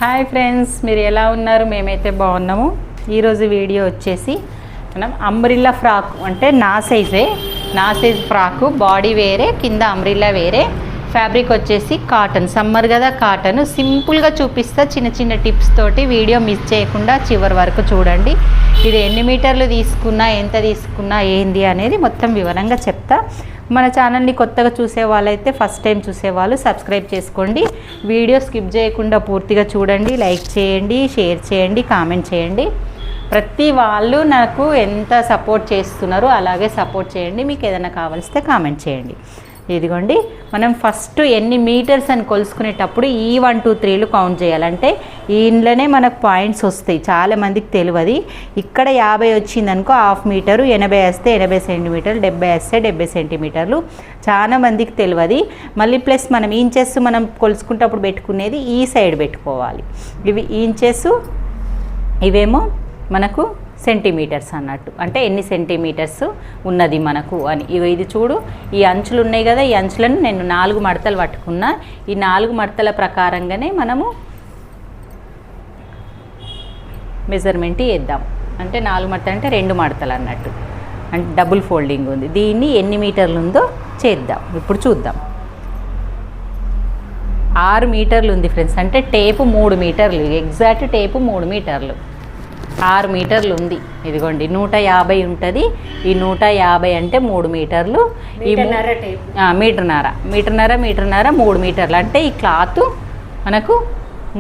Hi friends, మీరు ఎలా ఉన్నారు? మేమైతే బాగున్నాము. ఈరోజు వీడియో వచ్చేసి మనం అంబ్రిల్లా ఫ్రాక్ అంటే నా సైజ్ ఫ్రాకు, బాడీ వేరే, కింద అంబ్రిల్లా వేరే, ఫ్యాబ్రిక్ వచ్చేసి కాటన్. సమ్మర్ కదా, కాటన్. సింపుల్గా చూపిస్తా చిన్న చిన్న టిప్స్ తోటి. వీడియో మిస్ చేయకుండా చివరి వరకు చూడండి. ఇది ఎన్ని మీటర్లు తీసుకున్నా, ఎంత తీసుకున్నా, ఏంది అనేది మొత్తం వివరంగా చెప్తా. మన ఛానల్ని కొత్తగా చూసే వాళ్ళైతే, ఫస్ట్ టైం చూసేవాళ్ళు సబ్స్క్రైబ్ చేసుకోండి. వీడియో స్కిప్ చేయకుండా పూర్తిగా చూడండి. లైక్ చేయండి, షేర్ చేయండి, కామెంట్ చేయండి. ప్రతి వాళ్ళు నాకు ఎంత సపోర్ట్ చేస్తున్నారో అలాగే సపోర్ట్ చేయండి. మీకు ఏదైనా కావాల్స్తే కామెంట్ చేయండి. ఇదిగోండి, మనం ఫస్ట్ ఎన్ని మీటర్స్ అని కొలుసుకునేటప్పుడు ఈ 1 2 3లు కౌంట్ చేయాలంటే ఇంట్లోనే మనకు పాయింట్స్ వస్తాయి. చాలామందికి తెలియదు. ఇక్కడ 50 వచ్చిందనుకో హాఫ్ మీటరు, 80 వస్తే 80 సెంటీమీటర్లు, 70 వస్తే 70 సెంటీమీటర్లు. చాలా మందికి తెలియదు. మళ్ళీ ప్లస్ మనం ఇంచెస్ మనం కొలుసుకుంటప్పుడు పెట్టుకునేది ఈ సైడ్ పెట్టుకోవాలి. ఇవి ఇంచెస్, ఇవేమో మనకు సెంటీమీటర్స్ అన్నట్టు. అంటే ఎన్ని సెంటీమీటర్స్ ఉన్నది మనకు అని. ఇది చూడు, ఈ అంచులు ఉన్నాయి కదా, ఈ అంచులను నేను 4 మడతలు పట్టుకున్నా. ఈ 4 మడతల ప్రకారంగానే మనము మెజర్మెంట్ వేద్దాం. అంటే 4 మడతలు అంటే 2 మడతలు అన్నట్టు, అంటే డబుల్ ఫోల్డింగ్ ఉంది. దీన్ని ఎన్ని మీటర్లు ఉందో చేద్దాం. ఇప్పుడు చూద్దాం. 6 మీటర్లు ఉంది ఫ్రెండ్స్. అంటే టేపు 3 మీటర్లు, ఎగ్జాక్ట్ టేపు 3 మీటర్లు, 6 మీటర్లు ఉంది. ఇదిగోండి, 150 ఉంటుంది. ఈ 150 అంటే 3 మీటర్లు, ఈ మీటర్న్నర 3 మీటర్లు. అంటే ఈ క్లాత్ మనకు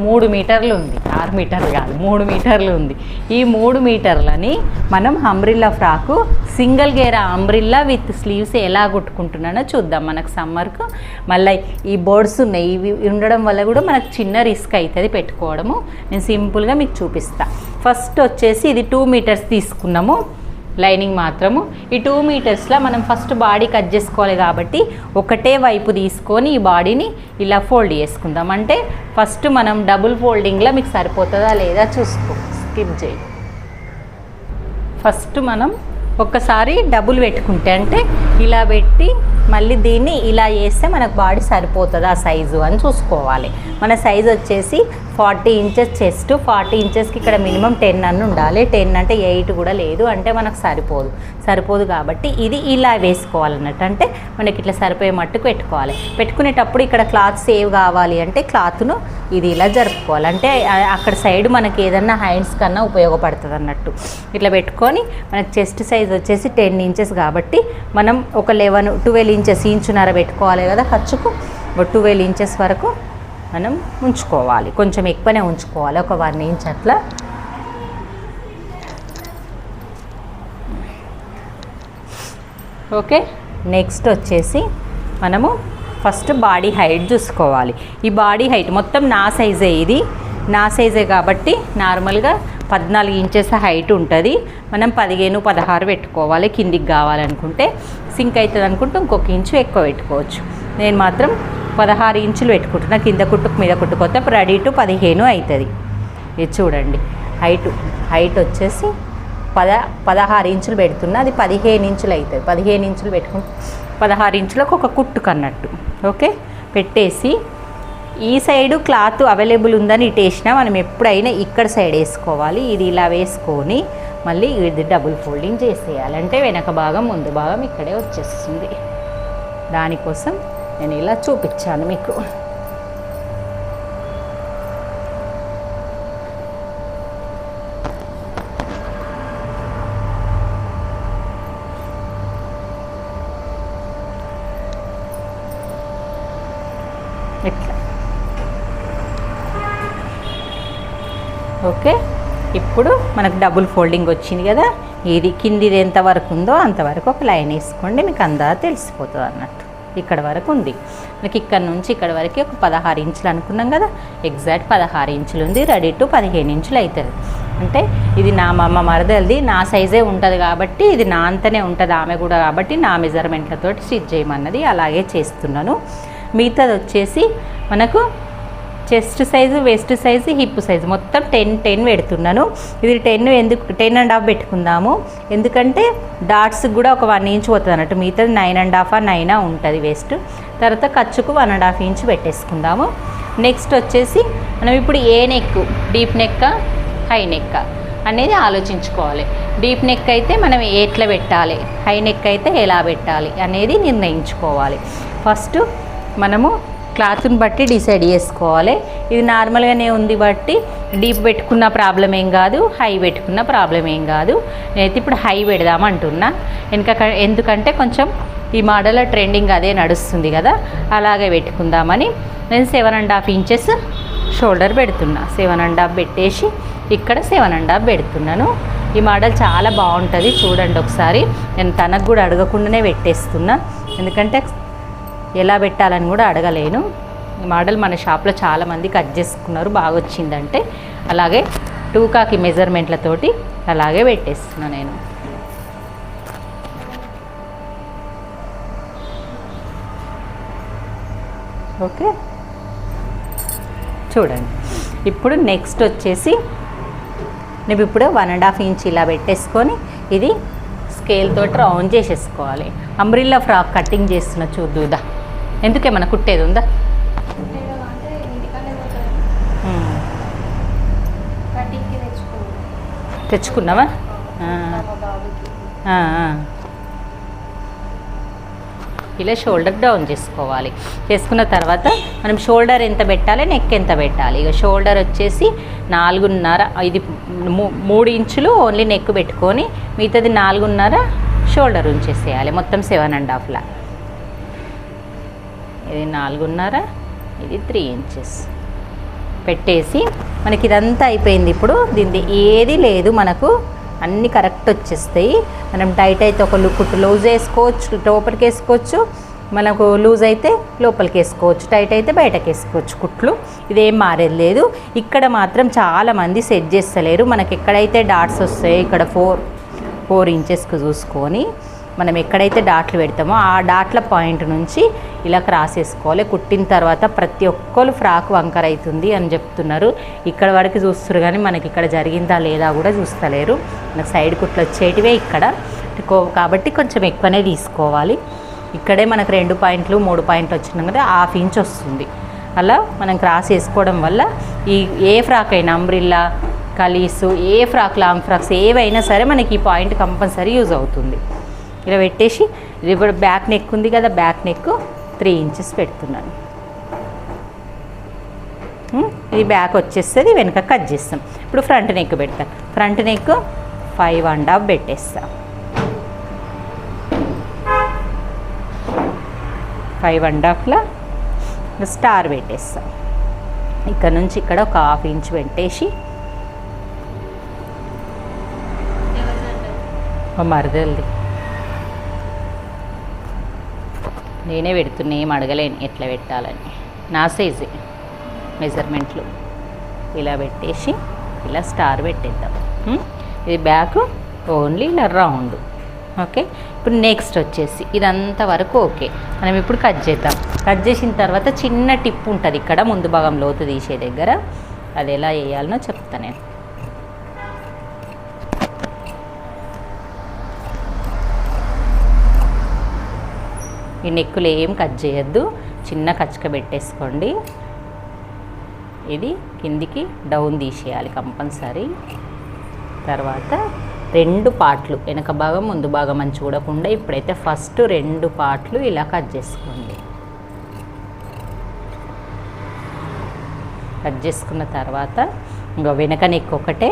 3 మీటర్లు ఉంది. 6 మీటర్లు కాదు, 3 మీటర్లు ఉంది. ఈ 3 మీటర్లని మనం అంబ్రిల్లా ఫ్రాకు సింగిల్ గేరా అంబ్రిల్లా విత్ స్లీవ్స్ ఎలా కుట్టుకుంటున్నానో చూద్దాం. మనకు సమ్మర్కు మళ్ళీ ఈ బోర్డ్స్ ఉన్నాయి, ఇవి ఉండడం వల్ల కూడా మనకు చిన్న రిస్క్ అవుతుంది పెట్టుకోవడము. నేను సింపుల్గా మీకు చూపిస్తా. ఫస్ట్ వచ్చేసి ఇది 2 మీటర్స్ తీసుకున్నాము, లైనింగ్ మాత్రము. ఈ 2 మీటర్స్లో మనం ఫస్ట్ బాడీ కట్ చేసుకోవాలి కాబట్టి ఒకటే వైపు తీసుకొని ఈ బాడీని ఇలా ఫోల్డ్ చేసుకుందాం. అంటే ఫస్ట్ మనం డబుల్ ఫోల్డింగ్లో మీకు సరిపోతుందా లేదా చూసుకో, స్కిప్ చేయి. ఫస్ట్ మనం ఒక్కసారి డబుల్ పెట్టుకుంటే, అంటే ఇలా పెట్టి మళ్ళీ దీన్ని ఇలా వేస్తే మనకు బాడీ సరిపోతుందా సైజు అని చూసుకోవాలి. మన సైజు వచ్చేసి 40 ఇంచెస్ చెస్ట్, 40 ఇంచెస్కి ఇక్కడ మినిమం 10 అని ఉండాలి. 10 అంటే 8 కూడా లేదు, అంటే మనకు సరిపోదు కాబట్టి ఇది ఇలా వేసుకోవాలన్నట్టు. అంటే మనకి ఇట్లా సరిపోయే మట్టుకు పెట్టుకోవాలి. పెట్టుకునేటప్పుడు ఇక్కడ క్లాత్ సేవ్ కావాలి అంటే క్లాత్ను ఇది ఇలా జరుపుకోవాలి. అంటే అక్కడ సైడ్ మనకి ఏదన్నా హ్యాండ్స్ కన్నా ఉపయోగపడుతుంది అన్నట్టు. ఇట్లా పెట్టుకొని మనకి చెస్ట్ సైజ్ వచ్చేసి 10 ఇంచెస్ కాబట్టి మనం ఒక 12 ఇంచెస్, ఇంచున్నర పెట్టుకోవాలి కదా ఖర్చుకు. 12 ఇంచెస్ వరకు మనం ఉంచుకోవాలి. కొంచెం ఎక్కువనే ఉంచుకోవాలి, ఒక 1 ఇంచ్ అట్లా. ఓకే, నెక్స్ట్ వచ్చేసి మనము ఫస్ట్ బాడీ హైట్ చూసుకోవాలి. ఈ బాడీ హైట్ మొత్తం నా సైజే, ఇది నా సైజే కాబట్టి నార్మల్గా 14 ఇంచెస్ హైట్ ఉంటుంది. మనం 15 16 పెట్టుకోవాలి. కిందికి కావాలనుకుంటే, సింక్ అవుతుంది అనుకుంటే ఇంకొక ఇంచు ఎక్కువ పెట్టుకోవచ్చు. నేను మాత్రం 16 ఇంచులు పెట్టుకుంటున్నా. కింద కుట్టుకు మీద కుట్టుకొస్తే రెడీ టు 15 అవుతుంది. ఇది చూడండి, హైట్ వచ్చేసి 16 ఇంచులు పెడుతున్నా. అది 15 ఇంచులు అవుతుంది. 15 ఇంచులు పెట్టుకుంటే 16 ఇంచులకు ఒక కుట్టుకు అన్నట్టు. ఓకే, పెట్టేసి ఈ సైడు క్లాత్ అవైలబుల్ ఉందని ఇటు వేసినా మనం ఎప్పుడైనా ఇక్కడ సైడ్ వేసుకోవాలి. ఇది ఇలా వేసుకొని మళ్ళీ ఇది డబుల్ ఫోల్డింగ్ చేసేయాలి. అంటే వెనక భాగం ముందు భాగం ఇక్కడే వచ్చేస్తుంది. దానికోసం నేను ఇలా చూపించాను మీకు. ఇట్లా. ఓకే, ఇప్పుడు మనకు డబుల్ ఫోల్డింగ్ వచ్చింది కదా. ఇది కిందిది ఎంతవరకు ఉందో అంతవరకు ఒక లైన్ వేసుకోండి, మీకు అందా తెలిసిపోతుంది అన్నట్టు. ఇక్కడ వరకు ఉంది మనకి. ఇక్కడ నుంచి ఇక్కడ వరకు ఒక 16 ఇంచులు అనుకున్నాం కదా, ఎగ్జాక్ట్ 16 ఇంచులు ఉంది. రెడీ టు 15 ఇంచులు అవుతుంది. అంటే ఇది నా మరదలది, నా సైజే ఉంటుంది కాబట్టి, ఇది నా అంతనే ఉంటుంది ఆమె కూడా కాబట్టి, నా మెజర్మెంట్లతో స్టిచ్ చేయమన్నది, అలాగే చేస్తున్నాను. మిగతాది వచ్చేసి మనకు chest size, west size, hip size మొత్తం 10 పెడుతున్నాను. ఇది 10 ఎందుకు 10.5 పెట్టుకుందాము, ఎందుకంటే డాట్స్ కూడా ఒక 1 ఇంచ్ పోతుంది అన్నట్టు. మిగతాది 9.5 9 ఉంటుంది వెస్ట్. తర్వాత ఖర్చుకు 1.5 ఇంచ్ పెట్టేసుకుందాము. నెక్స్ట్ వచ్చేసి మనం ఇప్పుడు ఏ నెక్, డీప్ నెక్క హై నెక్క అనేది ఆలోచించుకోవాలి. డీప్ నెక్ అయితే మనం ఎట్లా పెట్టాలి, హై నెక్ అయితే ఎలా పెట్టాలి అనేది నిర్ణయించుకోవాలి. ఫస్ట్ మనము క్లాత్ని బట్టి డిసైడ్ చేసుకోవాలి. ఇది నార్మల్గానే ఉంది బట్టి డీప్ పెట్టుకున్న ప్రాబ్లం ఏం కాదు, హై పెట్టుకున్న ప్రాబ్లం ఏం కాదు. నేనైతే ఇప్పుడు హై పెడదామంటున్నా. ఎందుకంటే కొంచెం ఈ మోడల్లో ట్రెండింగ్ అదే నడుస్తుంది కదా, అలాగే పెట్టుకుందామని నేను 7.5 ఇంచెస్ షోల్డర్ పెడుతున్నా. 7.5 పెట్టేసి ఇక్కడ 7.5 పెడుతున్నాను. ఈ మోడల్ చాలా బాగుంటుంది, చూడండి ఒకసారి. నేను తనకు కూడా అడగకుండానే పెట్టేస్తున్నా, ఎందుకంటే ఎలా పెట్టాలని కూడా అడగలేను. ఈ మోడల్ మన షాప్లో చాలామంది కట్ చేసుకున్నారు, బాగా వచ్చిందంటే. అలాగే టూకాకి మెజర్మెంట్లతోటి అలాగే పెట్టేస్తున్నా నేను. ఓకే, చూడండి. ఇప్పుడు నెక్స్ట్ వచ్చేసి నువ్వు ఇప్పుడు 1.5 ఇంచ్ ఇలా పెట్టేసుకొని ఇది స్కేల్ తోటి రౌండ్ చేసేసుకోవాలి. అంబ్రిల్లా ఫ్రాక్ కటింగ్ చేస్తున్నా, చూద్దా. ఎందుకేమన్నా కుట్టేది ఉందా? తెచ్చుకున్నావా? ఇలా షోల్డర్ డౌన్ చేసుకోవాలి. చేసుకున్న తర్వాత మనం షోల్డర్ ఎంత పెట్టాలి, నెక్ ఎంత పెట్టాలి. ఇక షోల్డర్ వచ్చేసి 4.5, ఇది 3 ఇంచులు ఓన్లీ నెక్ పెట్టుకొని మిగతాది 4.5 షోల్డర్ ఉంచేసేయాలి. మొత్తం 7.5లా. ఇది 4.5, ఇది 3 ఇంచెస్ పెట్టేసి మనకి ఇదంతా అయిపోయింది. ఇప్పుడు దీన్ని ఏది లేదు, మనకు అన్నీ కరెక్ట్ వచ్చేస్తాయి. మనం టైట్ అయితే ఒక కుట్టు లూజ్ వేసుకోవచ్చు, లోపలికి వేసుకోవచ్చు. మనకు లూజ్ అయితే లోపలికి వేసుకోవచ్చు, టైట్ అయితే బయటకు వేసుకోవచ్చు కుట్లు. ఇదేం మారేది లేదు. ఇక్కడ మాత్రం చాలామంది సెట్ చేస్తలేరు. మనకి ఎక్కడైతే డాట్స్ వస్తాయో ఇక్కడ 4 ఇంచెస్కి చూసుకొని మనం ఎక్కడైతే డాట్లు పెడతామో ఆ డాట్ల పాయింట్ నుంచి ఇలా క్రాస్ వేసుకోవాలి. కుట్టిన తర్వాత ప్రతి ఒక్కరు ఫ్రాక్ వంకర అవుతుంది అని చెప్తున్నారు. ఇక్కడ వరకు చూస్తారు కానీ మనకి ఇక్కడ జరిగిందా లేదా కూడా చూస్తలేరు. మనకు సైడ్ కుట్లు వచ్చేటివే ఇక్కడ కాబట్టి కొంచెం ఎక్కువనే తీసుకోవాలి. ఇక్కడే మనకు 2 పాయింట్లు 3 పాయింట్లు వచ్చినా కదా 1/2 ఇంచ్ వస్తుంది. అలా మనం క్రాస్ వేసుకోవడం వల్ల ఏ ఫ్రాక్ అయినా, అంబ్రిల్లా, కలీసు, ఏ ఫ్రాక్, లాంగ్ ఫ్రాక్స్ ఏవైనా సరే మనకి ఈ పాయింట్ కంపల్సరీ యూజ్ అవుతుంది. ఇలా పెట్టేసి ఇప్పుడు బ్యాక్ నెక్ ఉంది కదా, బ్యాక్ నెక్ 3 ఇంచెస్ పెడుతున్నాను. ఇది బ్యాక్ వచ్చేస్తుంది, వెనక కట్ చేస్తాం. ఇప్పుడు ఫ్రంట్ నెక్ పెడతాను. ఫ్రంట్ నెక్ 5.5 పెట్టేస్తాం. 5.5లా స్టార్ పెట్టేస్తాం. ఇక్కడ నుంచి ఇక్కడ ఒక 1/2 ఇంచ్ పెట్టేసి మరదల్ది నేనే పెడుతున్నా, ఏం అడగలేను ఎట్లా పెట్టాలని. నా సైజే మెజర్మెంట్లు ఇలా పెట్టేసి ఇలా స్టార్ పెట్టేద్దాం. ఇది బ్యాక్ ఓన్లీ ఇలా రౌండ్. ఓకే, ఇప్పుడు నెక్స్ట్ వచ్చేసి ఇదంతా వరకు ఓకే. మనం ఇప్పుడు కట్ చేద్దాం. కట్ చేసిన తర్వాత చిన్న టిప్ ఉంటుంది ఇక్కడ ముందు భాగం లోతు తీసే దగ్గర, అది ఎలా వేయాలనో చెప్తాను నేను. ఈ నెక్కులు ఏం కట్ చేయొద్దు, చిన్న కచ్చక పెట్టేసుకోండి. ఇది కిందికి డౌన్ తీసేయాలి కంపల్సరీ. తర్వాత 2 పార్ట్లు, వెనక భాగం ముందు భాగం అని చూడకుండా ఇప్పుడైతే ఫస్ట్ 2 పార్ట్లు ఇలా కట్ చేసుకోండి. కట్ చేసుకున్న తర్వాత ఇంకో వెనక నెక్ ఒకటే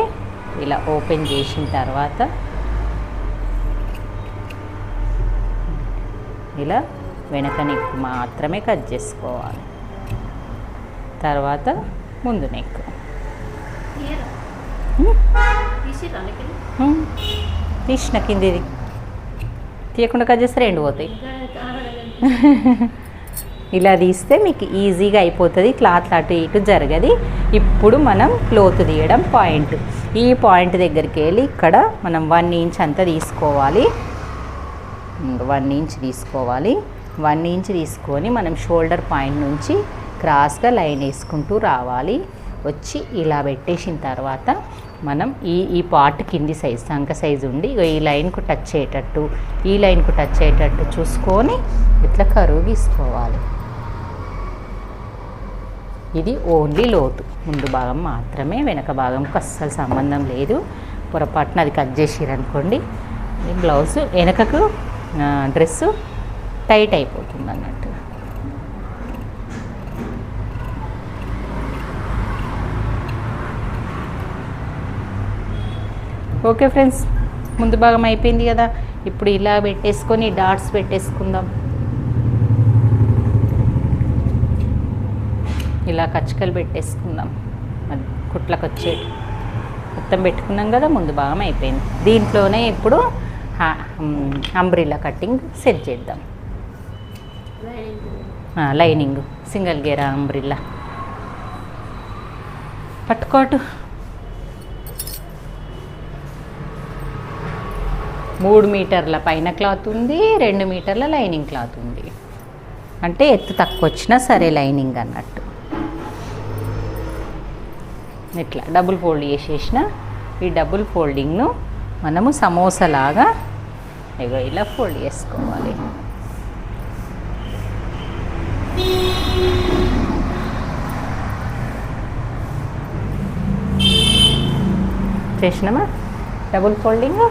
ఇలా ఓపెన్ చేసిన తర్వాత ఇలా వెనక నెక్ మాత్రమే కట్ చేసుకోవాలి. తర్వాత ముందు నెక్ తీసిన కిందిది తీయకుండా కట్ చేస్తే 2 పోతాయి. ఇలా తీస్తే మీకు ఈజీగా అయిపోతుంది, క్లాత్ అటు ఇటు జరగది. ఇప్పుడు మనం క్లోత్ తీయడం పాయింట్. ఈ పాయింట్ దగ్గరికి వెళ్ళి ఇక్కడ మనం 1 ఇంచ్ అంతా తీసుకోవాలి. 1 ఇంచ్ తీసుకోవాలి. 1 ఇంచ్ తీసుకొని మనం షోల్డర్ పాయింట్ నుంచి క్రాస్గా లైన్ వేసుకుంటూ రావాలి. వచ్చి ఇలా పెట్టేసిన తర్వాత మనం ఈ పార్ట్ కింది సైజ్ సంక సైజు ఉండి ఈ లైన్కు టచ్ అయ్యేటట్టు, ఈ లైన్కు టచ్ అయ్యేటట్టు చూసుకొని ఇట్లా కరువు గీసుకోవాలి. ఇది ఓన్లీ లోతు, ముందు భాగం మాత్రమే, వెనక భాగంకి అస్సలు సంబంధం లేదు. పొరపాటున అది కట్ చేసిరనుకోండి ఈ బ్లౌజ్ వెనకకు డ్రెస్సు టైట్ అయిపోతుంది అన్నట్టు. ఓకే ఫ్రెండ్స్, ముందు భాగం అయిపోయింది కదా. ఇప్పుడు ఇలా పెట్టేసుకొని డాట్స్ పెట్టేసుకుందాం. ఇలా కచ్చికలు పెట్టేసుకుందాం, కుట్లకు వచ్చేటి మొత్తం పెట్టుకున్నాం కదా. ముందు భాగం అయిపోయింది. దీంట్లోనే ఇప్పుడు అంబ్రిల్లా కటింగ్ సెట్ చేద్దాం. లైనింగ్ సింగిల్ గేరా అంబ్రిల్లా పట్టుకోటు. 3 మీటర్ల పైన క్లాత్ ఉంది, 2 మీటర్ల లైనింగ్ క్లాత్ ఉంది. అంటే ఎత్తు తక్కువ వచ్చినా సరే లైనింగ్ అన్నట్టు. ఇట్లా డబుల్ ఫోల్డ్ చేసేసిన ఈ డబుల్ ఫోల్డింగ్ను మనము సమోసాలాగా ఇలా ఫోల్డ్ చేసుకోవాలి. చేసినామా డబుల్ ఫోల్డింగ్.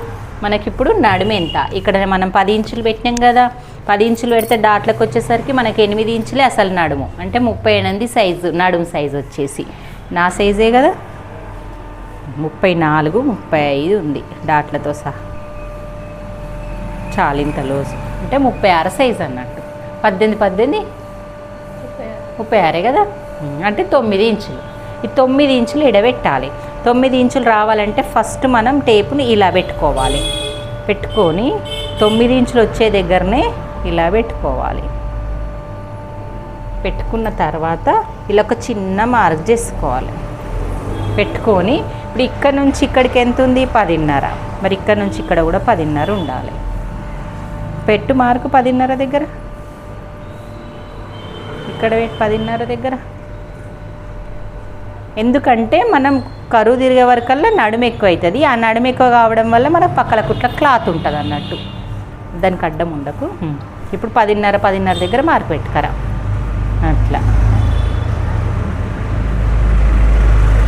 మనకిప్పుడు నడుము ఎంత, ఇక్కడ మనం 10 ఇంచులు పెట్టినాం కదా. 10 ఇంచులు పెడితే డాట్లకు వచ్చేసరికి మనకి 8 ఇంచులే అసలు నడుము. అంటే 38 సైజు నడుము సైజు వచ్చేసి నా సైజే కదా. 34, 35 ఉంది డాట్లతో సహా. చాలా ఇంత లోజు అంటే 36 సైజు అన్నట్టు. 18 36 కదా. అంటే 9 ఇంచులు. ఈ 9 ఇంచులు ఎడబెట్టాలి. 9 ఇంచులు రావాలంటే ఫస్ట్ మనం టేపుని ఇలా పెట్టుకోవాలి. పెట్టుకొని 9 ఇంచులు వచ్చే దగ్గరనే ఇలా పెట్టుకోవాలి. పెట్టుకున్న తర్వాత ఇలా ఒక చిన్న మార్క్ చేసుకోవాలి. పెట్టుకొని ఇప్పుడు ఇక్కడ నుంచి ఇక్కడికి ఎంత ఉంది, 10.5. మరి ఇక్కడ నుంచి ఇక్కడ కూడా 10.5 ఉండాలి. పెట్టు మార్కు 10.5 దగ్గర. ఇక్కడ 10.5 దగ్గర. ఎందుకంటే మనం కరువు తిరిగే వరకల్లా నడుము ఎక్కువ అవుతుంది. ఆ నడుము ఎక్కువ కావడం వల్ల మనకు పక్కల కుట్ల క్లాత్ ఉంటుంది అన్నట్టు, దానికి అడ్డం ఉండకు. ఇప్పుడు 10.5 దగ్గర మార్పు పెట్టుకరా. అట్లా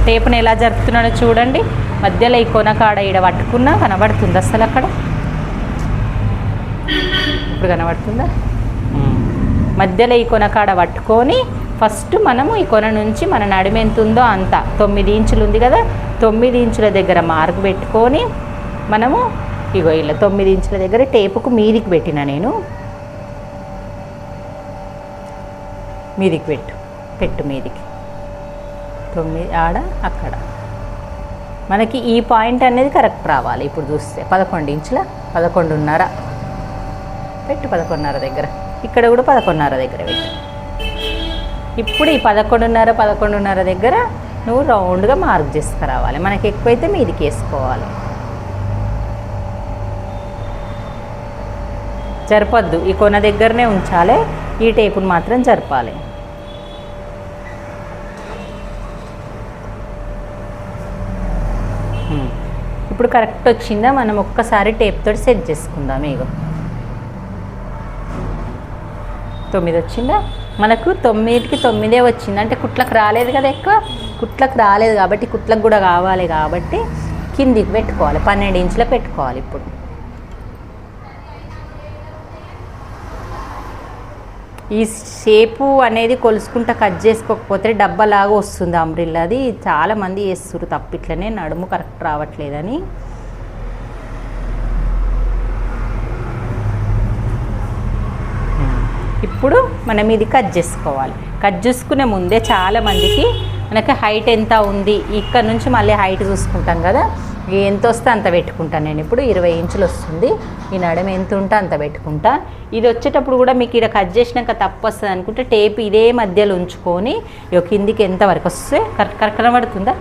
టేపుని ఎలా జరుపుతున్నాడో చూడండి. మధ్యలో ఈ కొన కాడ ఈడ పట్టుకున్నా కనబడుతుంది అసలు అక్కడ. ఇప్పుడు కనబడుతుందా? మధ్యలో ఈ కొన కాడ పట్టుకొని ఫస్ట్ మనము ఈ కొన నుంచి మన నడుము ఎంత ఉందో అంత 9 ఇంచులు ఉంది కదా. 9 ఇంచుల దగ్గర మార్క్ పెట్టుకొని మనము ఇగో ఇలా 9 ఇంచుల దగ్గర టేపుకు మీదికి పెట్టిన నేను. మీదికి పెట్టు మీదికి 9 ఆడ అక్కడ మనకి ఈ పాయింట్ అనేది కరెక్ట్ రావాలి. ఇప్పుడు చూస్తే 11 ఇంచుల 11.5 పెట్టు. 11.5 దగ్గర ఇక్కడ కూడా 11.5 దగ్గర పెట్టు. ఇప్పుడు ఈ 11.5 దగ్గర నువ్వు రౌండ్గా మార్క్ చేసుకురావాలి. మనకి ఎక్కువైతే మీదికి వేసుకోవాలి. జరపద్దు, ఈ కొన దగ్గరనే ఉంచాలి. ఈ టేపును మాత్రం జరపాలి. ఇప్పుడు కరెక్ట్ వచ్చిందా? మనం ఒక్కసారి టేప్ తోటి సెట్ చేసుకుందాం. ఇగో 9 వచ్చిందా? మనకు 9కి 9 వచ్చింది. అంటే కుట్లకు రాలేదు కదా, ఎక్కువ కుట్లకు రాలేదు కాబట్టి కుట్లకు కూడా కావాలి కాబట్టి కిందికి పెట్టుకోవాలి. 12 ఇంచులకు పెట్టుకోవాలి. ఇప్పుడు ఈ షేపు అనేది కొలుసుకుంటా కట్ చేసుకోకపోతే డబ్బాలాగా వస్తుంది అంబ్రిల్లా. అది చాలామంది వేస్తారు తప్పు, ఇట్లనే నడుము కరెక్ట్ రావట్లేదని. ఇప్పుడు మనం ఇది కట్ చేసుకోవాలి. కట్ చేసుకునే ముందే చాలామందికి మనకి హైట్ ఎంత ఉంది, ఇక్కడ నుంచి మళ్ళీ హైట్ చూసుకుంటాం కదా, ఎంత వస్తే అంత పెట్టుకుంటాను నేను. ఇప్పుడు 20 ఇంచులు వస్తుంది. ఈ నడుము ఎంత ఉంటే అంత పెట్టుకుంటా. ఇది వచ్చేటప్పుడు కూడా మీకు ఇక్కడ కట్ చేసినాక తప్పు వస్తుంది అనుకుంటే టేప్ ఇదే మధ్యలో ఉంచుకొని కిందికి ఎంత వరకు వస్తే కరెక్ట్ కనబడుతుందా?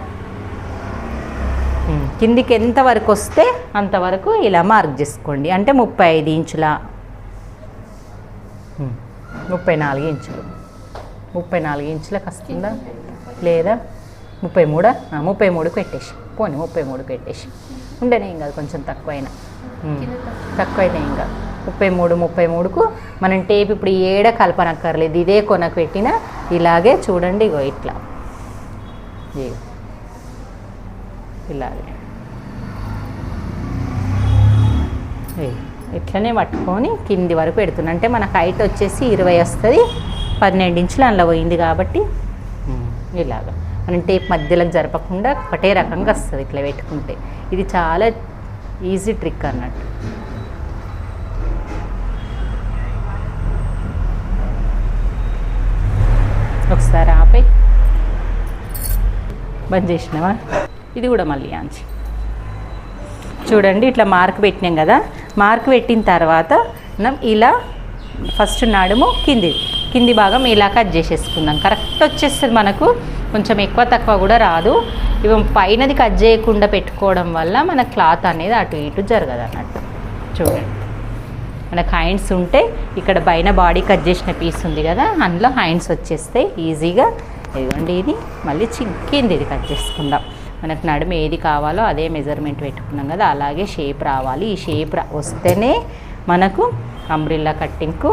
కిందికి ఎంత వరకు వస్తే అంతవరకు ఇలా మార్క్ చేసుకోండి. అంటే 35 ఇంచుల 34 ఇంచులు 34 ఇంచులకు వస్తుందా లేదా 33? 33కి పెట్టేసి పోనీ 33కి పెట్టేసి ఉండనే ఏం కాదు, కొంచెం తక్కువైనా ఏం కాదు. 33కు మనం టేప్ ఇప్పుడు ఏడ కలపనక్కర్లేదు. ఇదే కొనకు పెట్టినా ఇలాగే చూడండి, ఇగో ఇట్లా ఇలాగే ఇట్లనే పట్టుకొని కింది వరకు పెడుతున్నా. అంటే మనకు హైట్ వచ్చేసి 20 వస్తుంది, 12 ఇంచులు అందులో పోయింది కాబట్టి ఇలాగా మనం టేప్ మధ్యలోకి జరపకుండా ఒకటే రకంగా వస్తుంది ఇట్లా పెట్టుకుంటే. ఇది చాలా ఈజీ ట్రిక్ అన్నట్టు. ఒకసారి ఆపై బంద్ చేసినావా? ఇది కూడా మళ్ళీ ఆంచి చూడండి. ఇట్లా మార్క్ పెట్టినాం కదా, మార్క్ పెట్టిన తర్వాత మనం ఇలా ఫస్ట్ నడుము కింది భాగం ఇలా కట్ చేసేసుకుందాం. కరెక్ట్ వచ్చేస్తుంది మనకు, కొంచెం ఎక్కువ తక్కువ కూడా రాదు. ఇవి పైనది కట్ చేయకుండా పెట్టుకోవడం వల్ల మన క్లాత్ అనేది అటు ఇటు జరగదు అన్నట్టు. చూడండి, మనకు హ్యాండ్స్ ఉంటే ఇక్కడ పైన బాడీ కట్ చేసిన పీస్ ఉంది కదా, అందులో హ్యాండ్స్ వచ్చేస్తాయి ఈజీగా. ఇదిగోండి, ఇది మళ్ళీ కింది ఇది కట్ చేసుకుందాం. మనకు నడుము ఏది కావాలో అదే మెజర్మెంట్ పెట్టుకున్నాం కదా, అలాగే షేప్ రావాలి. ఈ షేప్ వస్తేనే మనకు అంబ్రిల్లా కట్టింగ్కు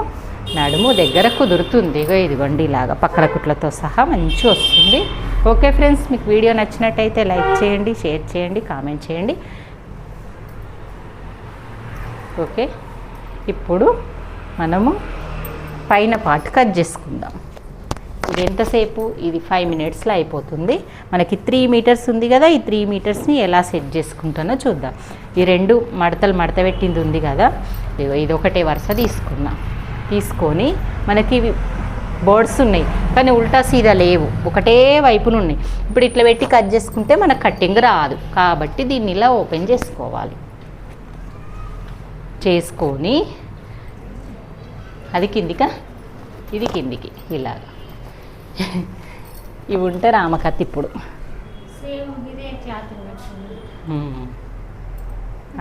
నడుము దగ్గర కుదురుతుంది. ఇదిగోండి ఇలాగా పక్కన కుట్లతో సహా మంచిగా వస్తుంది. ఓకే ఫ్రెండ్స్, మీకు వీడియో నచ్చినట్టయితే లైక్ చేయండి, షేర్ చేయండి, కామెంట్ చేయండి. ఓకే, ఇప్పుడు మనము పైన పార్ట్ కట్ చేసుకుందాం. ఇది ఎంతసేపు? ఇది 5 మినిట్స్లో అయిపోతుంది. మనకి 3 మీటర్స్ ఉంది కదా, ఈ 3 మీటర్స్ని ఎలా సెట్ చేసుకుంటానో చూద్దాం. ఈ 2 మడత పెట్టింది ఉంది కదా, ఇది ఒకటే వరుస తీసుకొని మనకి బోర్డ్స్ ఉన్నాయి కానీ ఉల్టా సీదా లేవు, ఒకటే వైపున ఉన్నాయి. ఇప్పుడు ఇట్లా పెట్టి కట్ చేసుకుంటే మనకు కట్టింగ్ రాదు కాబట్టి దీన్ని ఇలా ఓపెన్ చేసుకొని అది కిందికా, ఇది కిందికి ఇలాగా ఇవి ఉంటే రామకత్తి. ఇప్పుడు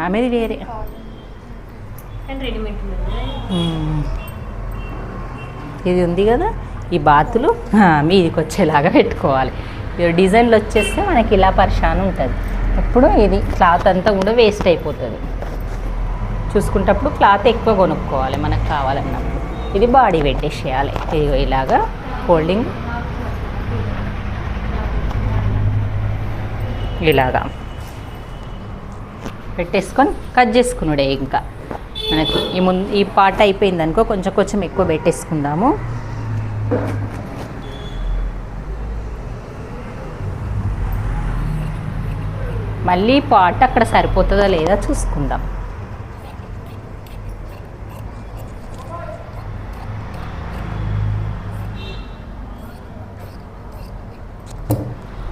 ఆమెది వేరే ఇది ఉంది కదా, ఈ బాతులు మీదికి వచ్చేలాగా పెట్టుకోవాలి. డిజైన్లు వచ్చేస్తే మనకి ఇలా పరిశాన్ ఉంటుంది. అప్పుడు ఇది క్లాత్ అంతా కూడా వేస్ట్ అయిపోతుంది. చూసుకుంటప్పుడు క్లాత్ ఎక్కువ కొనుక్కోవాలి మనకు కావాలన్నప్పుడు. ఇది బాడీ పెట్టేసేయాలి. ఇది ఇలాగా ఫోల్డింగ్ ఇలాగా పెట్టేసుకొని కట్ చేసుకున్నాడే. ఇంకా మనకి ఈ పార్ట్ అయిపోయింది అనుకో, కొంచెం ఎక్కువ పెట్టేసుకుందాము. మళ్ళీ పార్ట్ అక్కడ సరిపోతుందా లేదా చూసుకుందాం.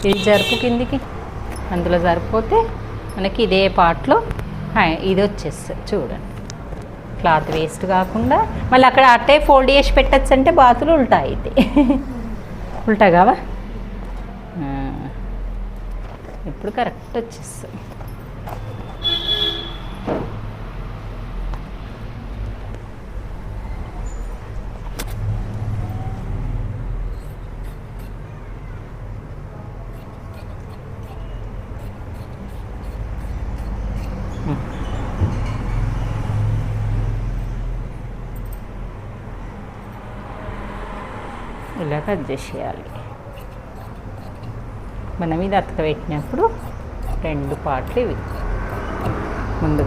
ఇది జరుపు కిందికి, అందులో సరిపోతే మనకి ఇదే పార్ట్లో ఇది వచ్చేస్తుంది. చూడండి, క్లాత్ వేస్ట్ కాకుండా మళ్ళీ అక్కడ అట్టే ఫోల్డ్ చేసి పెట్టచ్చు. అంటే బాతులు ఉల్టా అయితే ఉల్టా కావా? ఇప్పుడు కరెక్ట్ వచ్చేస్తుంది. ఇలా కట్ చేసేయాలి. మనం ఇది అతక పెట్టినప్పుడు 2 పార్ట్లు ఇవి ముందు